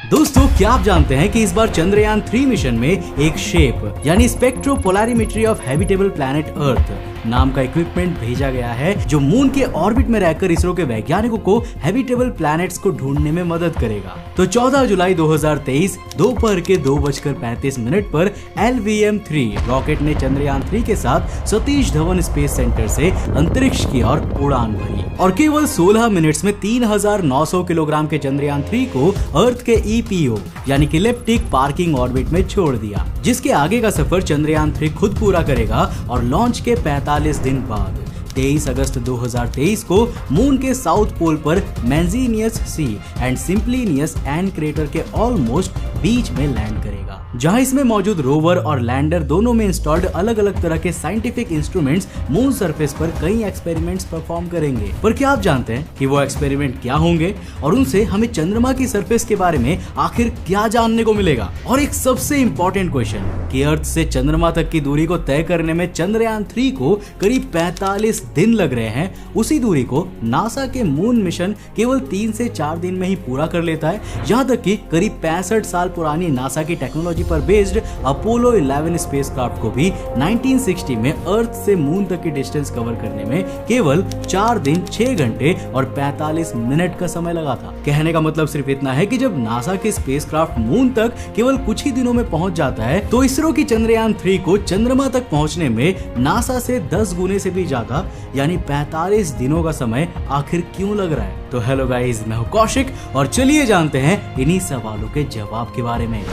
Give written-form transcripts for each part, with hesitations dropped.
दोस्तों, क्या आप जानते हैं कि इस बार चंद्रयान 3 मिशन में एक शेप यानी स्पेक्ट्रोपोलैरिमेट्री ऑफ हैबिटेबल प्लैनेट अर्थ नाम का इक्विपमेंट भेजा गया है, जो मून के ऑर्बिट में रहकर इसरो के वैज्ञानिकों को हैबिटेबल प्लैनेट्स को ढूंढने में मदद करेगा। तो 14 जुलाई 2023 दोपहर के 2:35 पर LVM-3 रॉकेट ने चंद्रयान 3 के साथ सतीश धवन स्पेस सेंटर से अंतरिक्ष की ओर उड़ान भरी और केवल 16 मिनट्स में 3900 किलोग्राम के चंद्रयान 3 को अर्थ के EPO यानी कि इलिप्टिक पार्किंग ऑर्बिट में छोड़ दिया, जिसके आगे का सफर चंद्रयान 3 खुद पूरा करेगा और लॉन्च के 45 दिन बाद 23 अगस्त 2023 को मून के साउथ पोल पर मैंजीनियस सी एंड सिंप्लिनियस एन क्रेटर के ऑलमोस्ट बीच में लैंड करेगा, जहां इसमें मौजूद रोवर और लैंडर दोनों में इंस्टॉल्ड अलग अलग तरह के साइंटिफिक इंस्ट्रूमेंट्स मून सरफेस पर कई एक्सपेरिमेंट्स परफॉर्म करेंगे। पर क्या आप जानते हैं कि वो एक्सपेरिमेंट क्या होंगे और उनसे हमें चंद्रमा की सरफेस के बारे में आखिर क्या जानने को मिलेगा? और एक सबसे इम्पोर्टेंट क्वेश्चन कि अर्थ से चंद्रमा तक की दूरी को तय करने में चंद्रयान 3 को करीब 45 दिन लग रहे हैं, उसी दूरी को नासा के मून मिशन केवल 3 से 4 दिन में ही पूरा कर लेता है। यहाँ तक कि करीब 65 साल पुरानी नासा की टेक्नोलॉजी पर बेस्ड अपोलो 11 स्पेसक्राफ्ट को भी 1960 में अर्थ से मून तक की डिस्टेंस कवर करने में केवल 4 दिन 6 घंटे और 45 मिनट का समय लगा था। कहने का मतलब सिर्फ इतना है कि जब नासा के स्पेसक्राफ्ट मून तक केवल कुछ ही दिनों में पहुंच जाता है, तो इसरो की चंद्रयान 3 को चंद्रमा तक पहुंचने में नासा से 10 गुने से भी ज्यादा यानी 45 दिनों का समय आखिर क्यों लग रहा है? तो हेलो गाइस, मैं हूं कौशिक और चलिए जानते हैं इन्हीं सवालों के जवाब के बारे में।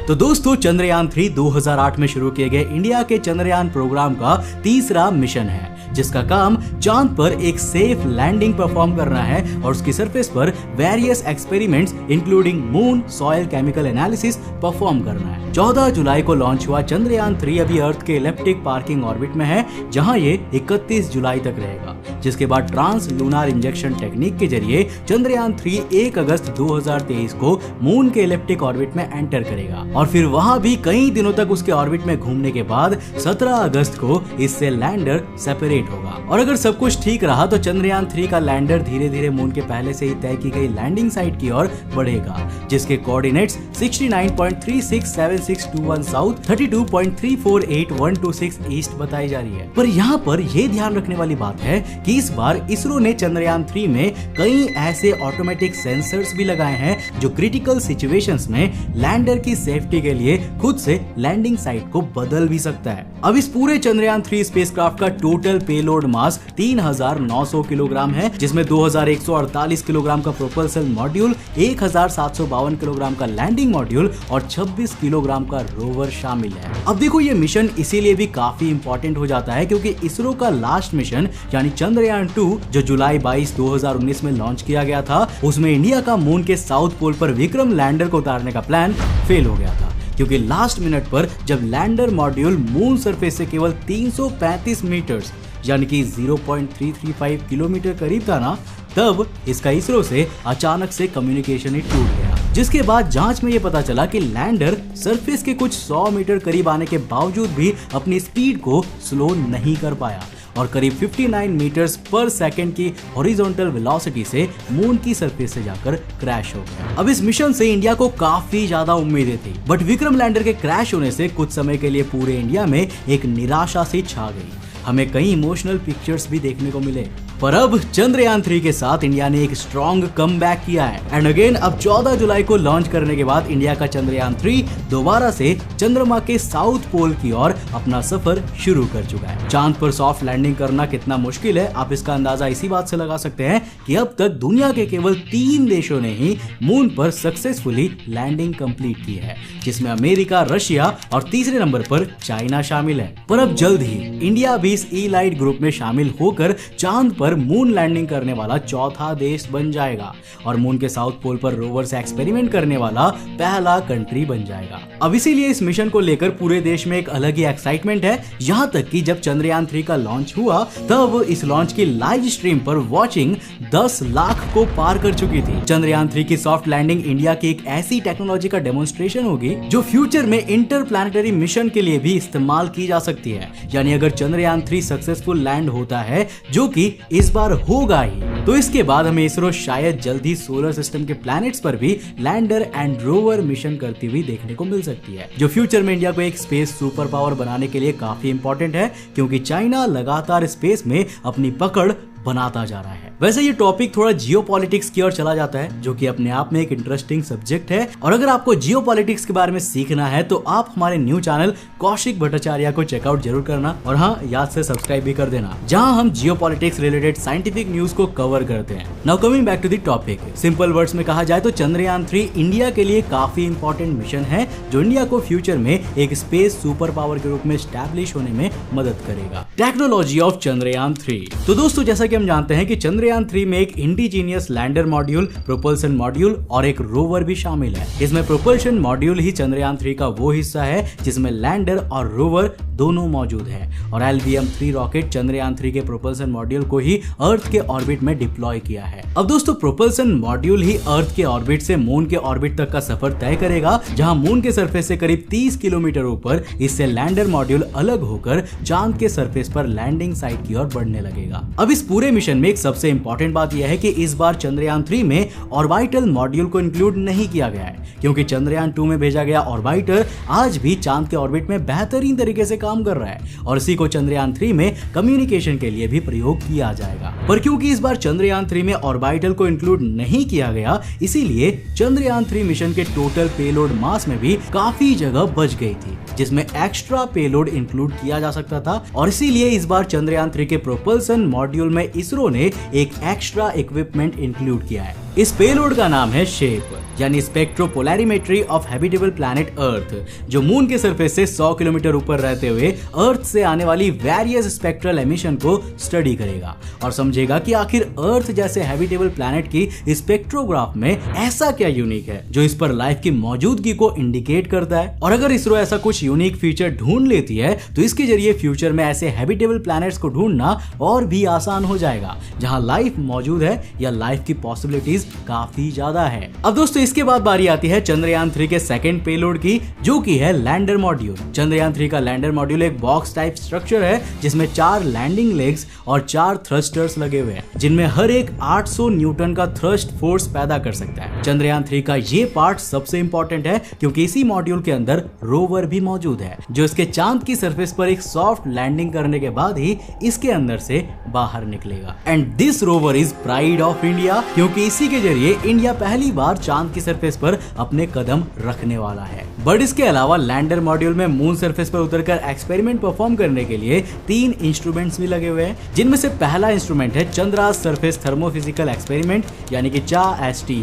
तो दोस्तों, चंद्रयान 3 2008 में शुरू किए गए इंडिया के चंद्रयान प्रोग्राम का तीसरा मिशन है, जिसका काम चांद पर एक सेफ लैंडिंग परफॉर्म करना है और उसकी सरफेस पर various experiments including moon soil chemical analysis perform करना है। 14 जुलाई को लॉन्च हुआ चंद्रयान 3 अभी अर्थ के इलिप्टिक पार्किंग ऑर्बिट में है, जहां ये 31 जुलाई तक रहेगा, जिसके बाद ट्रांस लूनार इंजेक्शन टेक्निक के जरिए चंद्रयान 3 1 अगस्त 2023 को मून के इलिप्टिक ऑर्बिट में एंटर करेगा और फिर वहां भी कई दिनों तक उसके ऑर्बिट में घूमने के बाद 17 अगस्त को इससे लैंडर सेपरेट होगा। और अगर सब कुछ ठीक रहा तो चंद्रयान 3 का लैंडर धीरे धीरे मून के पहले से ही तय की गई लैंडिंग साइट की ओर बढ़ेगा, जिसके कोऑर्डिनेट्स 69.367621 साउथ, 32.348126 ईस्ट बताई जा रही है। पर यहाँ पर यह ध्यान रखने वाली बात है कि इस बार इसरो ने चंद्रयान 3 में कई ऐसे ऑटोमेटिक सेंसर्स भी लगाए हैं जो क्रिटिकल सिचुएशंस में लैंडर की सेफ्टी के लिए खुद से लैंडिंग साइट को बदल भी सकता है। अब इस पूरे चंद्रयान 3 स्पेसक्राफ्ट का टोटल पेलोड मास 3900 किलोग्राम है, जिसमें 2148 किलोग्राम का प्रोपल्सन मॉड्यूल, 1752 किलोग्राम का लैंडिंग मॉड्यूल और 26 किलोग्राम का रोवर शामिल है। अब देखो, ये मिशन इसीलिए भी काफी इंपॉर्टेंट हो जाता है क्योंकि इसरो का लास्ट मिशन यानी चंद्रयान 2 जो जुलाई 22, 2019 में लॉन्च किया गया था, उसमें इंडिया का मून के साउथ पोल पर विक्रम लैंडर को उतारने का प्लान फेल हो गया था, क्योंकि लास्ट मिनट पर जब लैंडर मॉड्यूल मून सरफेस से केवल 335 मीटर्स यानी कि 0.335 किलोमीटर करीब था ना, तब इसका इसरो से अचानक से कम्युनिकेशन ही टूट गया, जिसके बाद जांच में ये पता चला कि लैंडर सरफेस के कुछ 100 मीटर करीब आने के बावजूद भी अपनी स्पीड को स्लो नहीं कर पाया और करीब 59 मीटर्स पर सेकंड की हॉरिजॉन्टल वेलोसिटी से मून की सरफेस से जाकर क्रैश हो गया। अब इस मिशन से इंडिया को काफी ज्यादा उम्मीदें थी, बट विक्रम लैंडर के क्रैश होने से कुछ समय के लिए पूरे इंडिया में एक निराशा सी छा गई। हमें कई इमोशनल पिक्चर्स भी देखने को मिले, पर अब चंद्रयान 3 के साथ इंडिया ने एक स्ट्रॉन्ग कमबैक किया है एंड अगेन अब 14 जुलाई को लॉन्च करने के बाद इंडिया का चंद्रयान 3 दोबारा से चंद्रमा के साउथ पोल की ओर अपना सफर शुरू कर चुका है। चांद पर सॉफ्ट लैंडिंग करना कितना मुश्किल है, आप इसका अंदाजा इसी बात से लगा सकते हैं कि अब तक दुनिया के केवल 3 देशों ने ही मून पर सक्सेसफुली लैंडिंग कंप्लीट की है, जिसमें अमेरिका, रशिया और तीसरे नंबर पर चाइना शामिल है। पर अब जल्द ही इंडिया भी इस ई-लाइट ग्रुप में शामिल होकर चांद पर मून लैंडिंग करने वाला चौथा देश बन जाएगा और मून के साउथ पोल पर रोवर से एक्सपेरिमेंट करने वाला पहला कंट्री बन जाएगा। अब इसीलिए इस मिशन को लेकर पूरे देश में एक अलग ही एक्साइटमेंट है। यहाँ तक कि जब चंद्रयान 3 का लॉन्च हुआ तब इस लॉन्च की लाइव स्ट्रीम पर वॉचिंग 10 लाख को पार कर चुकी थी। चंद्रयान 3 की सॉफ्ट लैंडिंग इंडिया की एक ऐसी टेक्नोलॉजी का डेमोन्स्ट्रेशन होगी जो फ्यूचर में इंटरप्लैनेटरी मिशन के लिए भी इस्तेमाल की जा सकती है। यानी अगर चंद्रयान 3 सक्सेसफुल लैंड होता है, जो कि इस बार होगा ही। तो इसके बाद हमें इसरो शायद जल्द ही सोलर सिस्टम के प्लैनेट्स पर भी लैंडर एंड रोवर मिशन करती हुई देखने को मिल सकती है, जो फ्यूचर में इंडिया को एक स्पेस सुपर पावर बनाने के लिए काफी इंपॉर्टेंट है, क्योंकि चाइना लगातार स्पेस में अपनी पकड़ बनाता जा रहा है। वैसे ये टॉपिक थोड़ा जियोपॉलिटिक्स की ओर चला जाता है, जो कि अपने आप में एक इंटरेस्टिंग सब्जेक्ट है। और अगर आपको जियोपॉलिटिक्स के बारे में सीखना है तो आप हमारे न्यू चैनल कौशिक भट्टाचार्य को चेकआउट जरूर करना, और हाँ, याद से सब्सक्राइब भी कर देना, जहां हम जियोपॉलिटिक्स रिलेटेड साइंटिफिक न्यूज को कवर करते हैं। Now coming back to the topic, simple words में कहा जाए तो चंद्रयान 3 इंडिया के लिए काफी इंपॉर्टेंट मिशन है, जो इंडिया को फ्यूचर में एक स्पेस सुपर पावर के रूप में स्टैब्लिश होने में मदद करेगा। Technology of Chandrayaan 3। तो दोस्तों, जैसा कि हम जानते हैं कि चंद्रयान 3 में एक indigenous lander module, propulsion module और एक रोवर भी शामिल है। इसमें प्रोपल्शन मॉड्यूल ही चंद्रयान 3 का वो हिस्सा है जिसमें लैंडर और रोवर दोनों मौजूद है, और LVM-3 रॉकेट चंद्रयान 3 के प्रोपल्शन मॉड्यूल को ही अर्थ के ऑर्बिट में डिप्लॉय किया है। अब दोस्तों, प्रोपल्शन मॉड्यूल ही अर्थ के ऑर्बिट से मून के ऑर्बिट तक का सफर तय करेगा, जहां मून के सरफेस से करीब 30 किलोमीटर ऊपर इससे लैंडर मॉड्यूल अलग होकर चांद के सरफेस पर लैंडिंग साइट की ओर बढ़ने लगेगा। अब इस पूरे मिशन में एक सबसे इंपॉर्टेंट बात यह है कि इस बार चंद्रयान 3 में ऑर्बिटल मॉड्यूल को इंक्लूड नहीं किया गया है, क्योंकि चंद्रयान 2 में भेजा गया ऑर्बिटर आज भी चांद के ऑर्बिट में बेहतरीन तरीके से काम कर रहा है, और इसी को चंद्रयान 3 में कम्युनिकेशन के लिए भी प्रयोग किया जाएगा। पर क्योंकि इस बार चंद्रयान 3 में ऑर्बिटल को इंक्लूड नहीं किया गया, इसीलिए चंद्रयान 3 मिशन के टोटल पेलोड मास में भी काफी जगह बच गई थी, जिसमें एक्स्ट्रा पेलोड इंक्लूड किया जा सकता था, और इसीलिए इस बार चंद्रयान 3 के प्रोपल्शन मॉड्यूल में इसरो ने एक एक्स्ट्रा इक्विपमेंट इंक्लूड किया है। इस पेलोड का नाम है शेप, यानी स्पेक्ट्रोपोलैरिमेट्री ऑफ हैबिटेबल प्लैनेट अर्थ, जो मून के सरफेस से 100 किलोमीटर ऊपर रहते हुए अर्थ से आने वाली वेरियस स्पेक्ट्रल एमिशन को स्टडी करेगा और समझेगा कि आखिर अर्थ जैसे हैबिटेबल प्लैनेट की स्पेक्ट्रोग्राफ में ऐसा क्या यूनिक है जो इस पर लाइफ की मौजूदगी को इंडिकेट करता है। और अगर इसरो ऐसा कुछ यूनिक फीचर ढूंढ लेती है तो इसके जरिए फ्यूचर में ऐसे हैबिटेबल प्लैनेट्स को ढूंढना और भी आसान हो जाएगा, जहां लाइफ मौजूद है या लाइफ की पॉसिबिलिटीज काफी ज्यादा है। अब दोस्तों, इसके बाद बारी आती है चंद्रयान 3 के सेकंड पेलोड की, जो कि है लैंडर मॉड्यूल। चंद्रयान 3 का लैंडर मॉड्यूल एक बॉक्स टाइप स्ट्रक्चर है, जिसमें 4 लैंडिंग लेग्स और 4 थ्रस्टर्स लगे हुए हैं, जिनमें हर एक 800 न्यूटन का थ्रस्ट फोर्स पैदा कर सकता है। चंद्रयान 3 का ये पार्ट सबसे इंपॉर्टेंट है, क्योंकि इसी मॉड्यूल के अंदर रोवर भी मौजूद है, जो इसके चांद की सरफेस पर एक सॉफ्ट लैंडिंग करने के बाद ही इसके अंदर से बाहर निकलेगा। And this rover is pride of India, क्योंकि इसी के जरिए इंडिया पहली बार चांद की सरफेस पर अपने कदम रखने वाला है। बट इसके अलावा लैंडर मॉड्यूल में मून सरफेस पर उतरकर एक्सपेरिमेंट परफॉर्म करने के लिए 3 इंस्ट्रूमेंट्स भी लगे हुए हैं, जिनमें से पहला इंस्ट्रूमेंट है चंद्रा सरफेस थर्मोफिजिकल एक्सपेरिमेंट, यानी कि CHA-ST,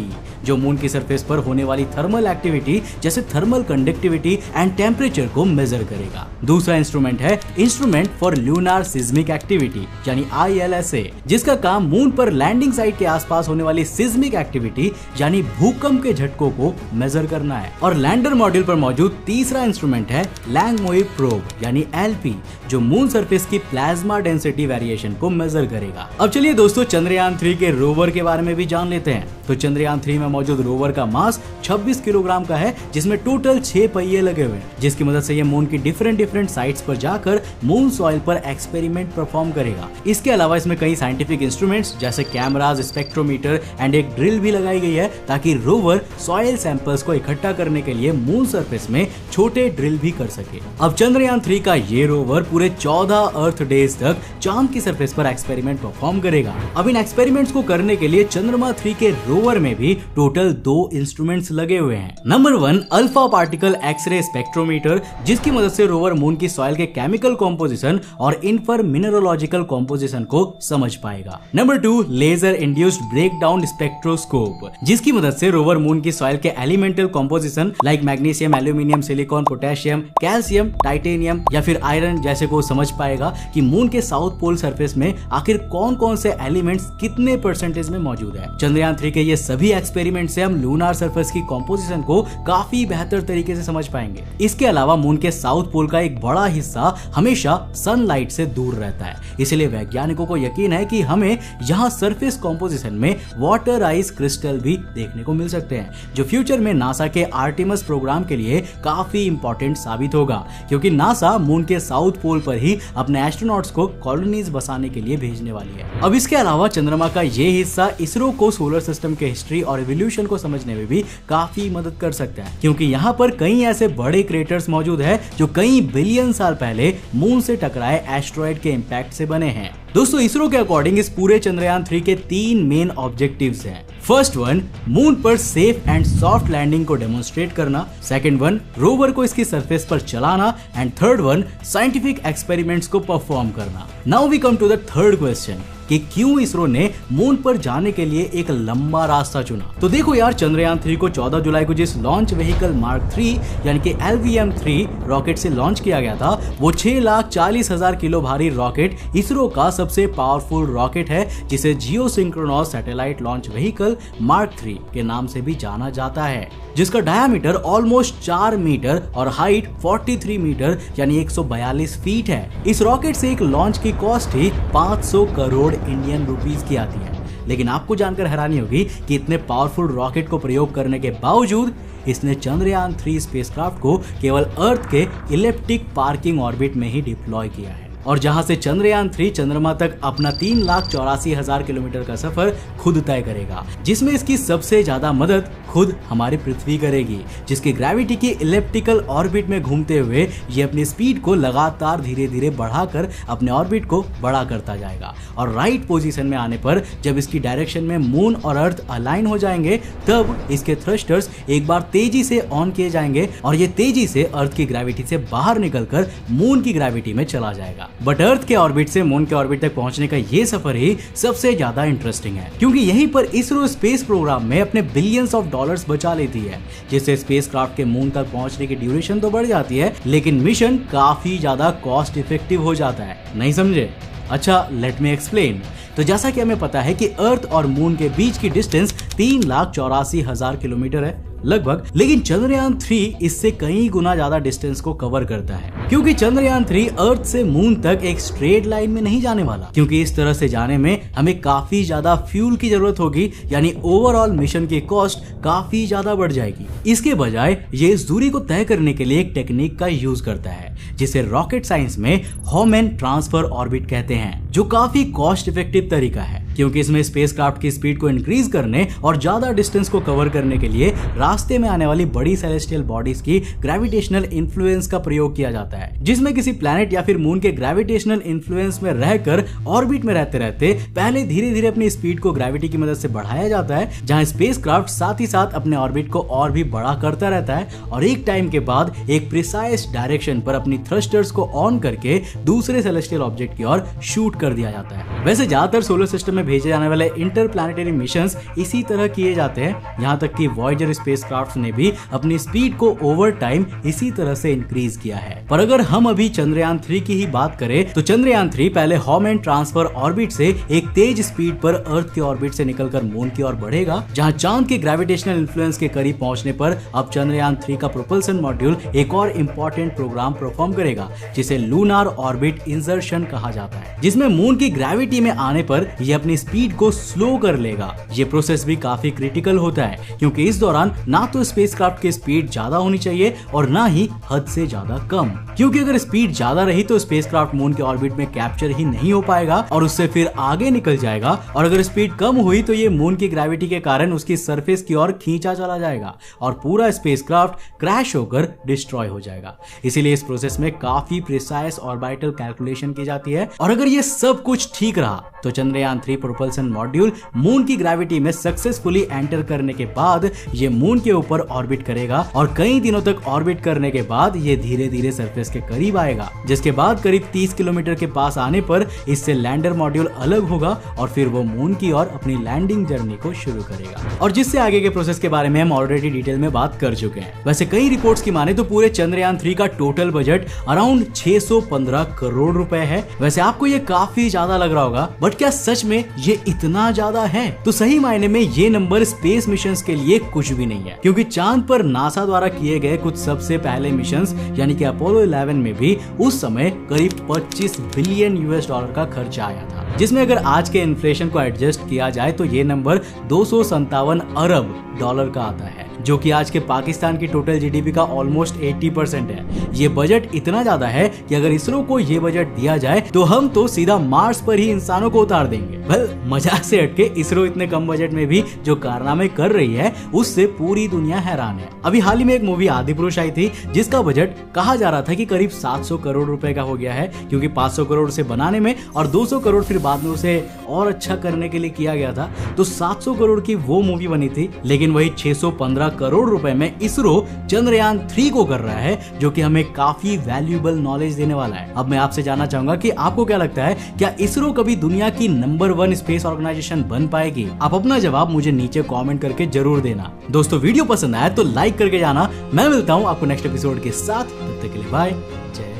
जो मून की सरफेस पर होने वाली थर्मल एक्टिविटी जैसे थर्मल कंडक्टिविटी एंड टेम्परेचर को मेजर करेगा। दूसरा इंस्ट्रूमेंट है इंस्ट्रूमेंट फॉर ल्यूनार सिस्मिक एक्टिविटी, यानी ILSA, जिसका काम मून पर लैंडिंग साइट के आसपास होने वाली सिस्मिक एक्टिविटी यानी भूकंप के झटकों को मेजर करना है। और लैंडर मॉड्यूल पर मौजूद तीसरा इंस्ट्रूमेंट है लैंगमोइर प्रोब, यानी LP, जो मून सरफेस की प्लाज्मा डेंसिटी वेरिएशन को मेजर करेगा। अब चलिए दोस्तों, चंद्रयान 3 के रोवर के बारे में भी जान लेते हैं। तो चंद्रयान 3 में मौजूद रोवर का मास 26 किलोग्राम का है, जिसमें टोटल 6 पहिए लगे हुए हैं, जिसकी मदद से ये मून की डिफरेंट साइट्स पर जाकर मून सॉइल पर एक्सपेरिमेंट परफॉर्म करेगा। इसके अलावा इसमें कई साइंटिफिक इंस्ट्रूमेंट्स जैसे कैमराज, स्पेक्ट्रोमीटर एंड एक ड्रिल भी लगाई गई है, ताकि रोवर सॉइल सैंपल्स को इकट्ठा करने के लिए मून सरफेस में छोटे ड्रिल भी कर सके। अब चंद्रयान 3 का ये रोवर पूरे 14 अर्थ डेज तक चांद की सरफेस पर एक्सपेरिमेंट परफॉर्म करेगा। अब इन एक्सपेरिमेंट्स को करने के लिए चंद्रमा 3 के रोवर में भी टोटल 2 इंस्ट्रूमेंट्स लगे हुए हैं। Number 1, alpha particle X ray spectrometer, जिसकी मदद से रोवर मून की सॉइल के केमिकल कॉम्पोजिशन और इनफर मिनरोलॉजिकल कॉम्पोजिशन को समझ पाएगा। Number 2, laser induced breakdown spectroscope, जिसकी मदद से रोवर मून की सॉइल के elemental composition like magnesium, aluminium, silicon, potassium, calcium, titanium या फिर आयरन जैसे को समझ पाएगा कि मून के साउथ पोल सरफेस में आखिर कौन कौन से एलिमेंट्स कितने परसेंटेज में मौजूद है। चंद्रयान 3 के ये सभी एक्सपेरिमेंट एक्सपेरिमेंट से हम लूनार सरफेस की कॉम्पोजिशन को काफी बेहतर तरीके से समझ पाएंगे। इसके अलावा मून के साउथ पोल का एक बड़ा हिस्सा हमेशा सनलाइट से दूर रहता है, इसलिए वैज्ञानिकों को यकीन है कि हमें यहाँ सरफेस कॉम्पोजिशन में वाटर आइस क्रिस्टल भी देखने को मिल सकते हैं, जो फ्यूचर में नासा के आर्टेमिस प्रोग्राम के लिए काफी इंपॉर्टेंट साबित होगा, क्योंकि नासा मून के साउथ पोल पर ही अपने एस्ट्रोनॉट्स को कॉलोनीज बसाने के लिए भेजने वाली है। अब इसके अलावा चंद्रमा का ये हिस्सा इसरो को सोलर सिस्टम के हिस्ट्री और एवोल्यूशन को समझने में भी काफी मदद कर सकता है, क्योंकि यहाँ पर कई ऐसे बड़े क्रेटर्स मौजूद है जो कई बिलियन साल पहले मून से टकराए एस्ट्रॉइड के इम्पैक्ट से बने हैं। दोस्तों, इसरो के अकॉर्डिंग इस पूरे चंद्रयान 3 के 3 मेन ऑब्जेक्टिव्स हैं। फर्स्ट वन, मून पर सेफ एंड सॉफ्ट लैंडिंग को डेमोन्स्ट्रेट करना। सेकंड वन, रोवर को इसकी सरफेस पर चलाना। And third one, scientific experiments को परफॉर्म करना। Now we come to the third question कि क्यों इसरो ने मून पर जाने के लिए एक लंबा रास्ता चुना। तो देखो यार, चंद्रयान 3 को 14 जुलाई को जिस लॉन्च व्हीकल मार्क 3 यानी कि LVM-3 रॉकेट से लॉन्च किया गया था, वो 6,40,000 किलो भारी रॉकेट इसरो का सबसे पावरफुल रॉकेट है, जिसे geosynchronous satellite launch vehicle mark 3 के नाम से भी जाना जाता है, जिसका डायमीटर ऑलमोस्ट 4 मीटर और हाइट 43 मीटर यानी 142 फीट है। इस रॉकेट से एक लॉन्च की कॉस्ट ही 500 करोड़ इंडियन रुपीस की आती है। लेकिन आपको जानकर हैरानी होगी कि इतने पावरफुल रॉकेट को प्रयोग करने के बावजूद इसने चंद्रयान 3 स्पेसक्राफ्ट को केवल अर्थ के इलिप्टिक पार्किंग ऑर्बिट में ही डिप्लॉय किया है, और जहां से चंद्रयान 3 चंद्रमा तक अपना 3,84,000 किलोमीटर का सफर खुद तय करेगा, जिसमें इसकी सबसे ज्यादा मदद खुद हमारी पृथ्वी करेगी, जिसकी ग्रेविटी की इलिप्टिकल ऑर्बिट में घूमते हुए ये अपनी स्पीड को लगातार धीरे धीरे बढ़ाकर अपने ऑर्बिट को बड़ा करता जाएगा। और राइट पोजीशन में आने पर जब इसकी डायरेक्शन में मून और अर्थ अलाइन हो जाएंगे, तब इसके थ्रस्टर्स एक बार तेजी से ऑन किए जाएंगे और ये तेजी से अर्थ की ग्रेविटी से बाहर निकलकर मून की ग्रेविटी में चला जाएगा। बट अर्थ के ऑर्बिट से मून के ऑर्बिट तक पहुंचने का ये सफर ही सबसे ज्यादा इंटरेस्टिंग है, क्योंकि यहीं पर इसरो स्पेस प्रोग्राम में अपने बिलियंस ऑफ डॉलर्स बचा लेती है, जिससे स्पेसक्राफ्ट के मून तक पहुंचने की ड्यूरेशन तो बढ़ जाती है, लेकिन मिशन काफी ज्यादा कॉस्ट इफेक्टिव हो जाता है। नहीं समझे? अच्छा, लेट मी एक्सप्लेन। तो जैसा कि हमें पता है कि अर्थ और मून के बीच की डिस्टेंस 3,84,000 किलोमीटर है लगभग, लेकिन चंद्रयान 3 इससे कई गुना ज्यादा डिस्टेंस को कवर करता है, क्योंकि चंद्रयान 3 अर्थ से मून तक एक स्ट्रेट लाइन में नहीं जाने वाला, क्योंकि इस तरह से जाने में हमें काफी ज्यादा फ्यूल की जरूरत होगी, यानी ओवरऑल मिशन की कॉस्ट काफी ज्यादा बढ़ जाएगी। इसके बजाय ये इस दूरी को तय करने के लिए एक टेक्निक का यूज करता है, जिसे रॉकेट साइंस में होमेन ट्रांसफर ऑर्बिट कहते हैं, जो काफी कॉस्ट इफेक्टिव तरीका है, क्योंकि इसमें स्पेसक्राफ्ट की स्पीड को इंक्रीज करने और ज्यादा डिस्टेंस को कवर करने के लिए रास्ते में आने वाली बड़ी सेलेस्टियल बॉडीज की ग्रेविटेशनल इन्फ्लुएंस का प्रयोग किया जाता है, जिसमें किसी प्लैनेट या फिर मून के ग्रेविटेशनल इन्फ्लुएंस में रहकर ऑर्बिट में रहते रहते पहले धीरे धीरे अपनी स्पीड को ग्रेविटी की मदद से बढ़ाया जाता है, जहां स्पेसक्राफ्ट साथ ही साथ अपने ऑर्बिट को और भी बड़ा करता रहता है और एक टाइम के बाद एक प्रिसाइज डायरेक्शन पर अपनी थ्रस्टर्स को ऑन करके दूसरे सेलेस्टियल ऑब्जेक्ट की ओर शूट कर दिया जाता है। वैसे ज्यादातर सोलर सिस्टम में भेजे जाने वाले इंटरप्लैनेटरी मिशंस इसी तरह किए जाते हैं, यहां तक कि वॉयेजर स्पेसक्राफ्ट ने भी अपनी स्पीड को ओवर टाइम इसी तरह से इंक्रीज किया है। पर अगर हम अभी चंद्रयान 3 की ही बात करें, तो चंद्रयान 3 पहले होमेन ट्रांसफर ऑर्बिट से एक तेज स्पीड पर अर्थ के ऑर्बिट से निकलकर मून की ओर बढ़ेगा, जहां चांद के ग्रेविटेशनल इन्फ्लुएंस के करीब पहुंचने पर अब चंद्रयान 3 का प्रोपल्सन मॉड्यूल एक और इंपॉर्टेंट प्रोग्राम परफॉर्म करेगा, जिसे लूनार ऑर्बिट इंसर्शन कहा जाता है, जिसमें मून की ग्रेविटी में आने पर यह अपनी स्पीड को स्लो कर लेगा। ये प्रोसेस भी काफी क्रिटिकल होता है, क्योंकि इस दौरान ना तो स्पेसक्राफ्ट की स्पीड ज्यादा होनी चाहिए और ना ही हद से ज्यादा कम, क्योंकि अगर स्पीड ज्यादा रही तो स्पेसक्राफ्ट मून के ऑर्बिट में कैप्चर ही नहीं हो पाएगा और उससे फिर आगे निकल जाएगा, और अगर स्पीड कम हुई तो ये मून की ग्रेविटी के कारण उसकी सरफेस की ओर खींचा चला जाएगा और पूरा स्पेसक्राफ्ट क्रैश होकर डिस्ट्रॉय हो जाएगा। इसीलिए इस प्रोसेस में काफी प्रिसाइज ऑर्बिटल कैलकुलेशन की जाती है, और अगर ये सब कुछ ठीक रहा तो चंद्रयान 3 प्रोपल्सन मॉड्यूल मून की ग्रेविटी में सक्सेसफुली एंटर करने के बाद ये मून के ऊपर ऑर्बिट करेगा, और कई दिनों तक ऑर्बिट करने के बाद ये धीरे धीरे सरफेस के करीब आएगा, जिसके बाद करीब 30 किलोमीटर के पास आने पर इससे लैंडर मॉड्यूल अलग होगा और फिर वो मून की ओर अपनी लैंडिंग जर्नी को शुरू करेगा, और जिससे आगे के प्रोसेस के बारे में हम ऑलरेडी डिटेल में बात कर चुके हैं। वैसे कई रिपोर्ट्स की माने तो पूरे चंद्रयान 3 का टोटल बजट अराउंड 615 करोड़ रुपए है। वैसे आपको ये काफी ज्यादा लग रहा होगा, बट क्या सच में ये इतना ज्यादा है। तो सही मायने में ये नंबर स्पेस मिशंस के लिए कुछ भी नहीं है, क्योंकि चांद पर नासा द्वारा किए गए कुछ सबसे पहले मिशंस यानी कि अपोलो 11 में भी उस समय करीब 25 बिलियन US डॉलर का खर्चा आया था, जिसमें अगर आज के इन्फ्लेशन को एडजस्ट किया जाए तो ये नंबर 257 अरब डॉलर का आता है, जो कि आज के पाकिस्तान की टोटल GDP का ऑलमोस्ट 80% है। ये बजट इतना ज्यादा है कि अगर इसरो को ये बजट दिया जाए तो हम तो सीधा मार्स पर ही इंसानों को उतार देंगे। वेल, मजाक से हटके इसरो इतने कम बजट में भी जो कारनामे कर रही है उससे पूरी दुनिया हैरान है। अभी हाल ही में एक मूवी आदिपुरुष आई थी जिसका बजट कहा जा रहा था कि करीब 700 करोड़ रुपए का हो गया है, क्योंकि 500 करोड़ से बनाने में और 200 करोड़ फिर बाद में उसे और अच्छा करने के लिए किया गया था। तो 700 करोड़ की वो मूवी बनी थी, लेकिन वही 615 करोड़ रुपए में इसरो चंद्रयान 3 को कर रहा है, जो कि हमें काफी वैल्यूएबल नॉलेज देने वाला है। अब मैं आपसे जानना चाहूंगा कि आपको क्या लगता है, क्या इसरो कभी दुनिया की नंबर 1 स्पेस ऑर्गेनाइजेशन बन पाएगी? आप अपना जवाब मुझे नीचे कमेंट करके जरूर देना। दोस्तों, वीडियो पसंद आया तो लाइक करके जाना। मैं मिलता हूं आपको नेक्स्ट एपिसोड के साथ, तब तक के लिए बाय, जय